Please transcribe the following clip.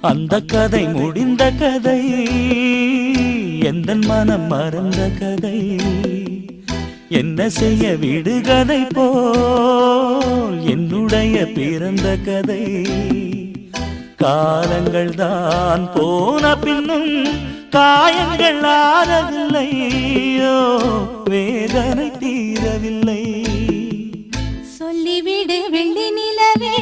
அந்த கதை முடிந்த கதை, எந்தன் மனம் மறந்த கதை. என்ன செய்ய விடுகதை போல் என்னுடைய பிறந்த கதை. காலங்கள் தான் போன பின்னும் காயங்கள் ஆறவில்லை, வேதனை தீரவில்லை. சொல்லிவிடு வெள்ளி நிலவே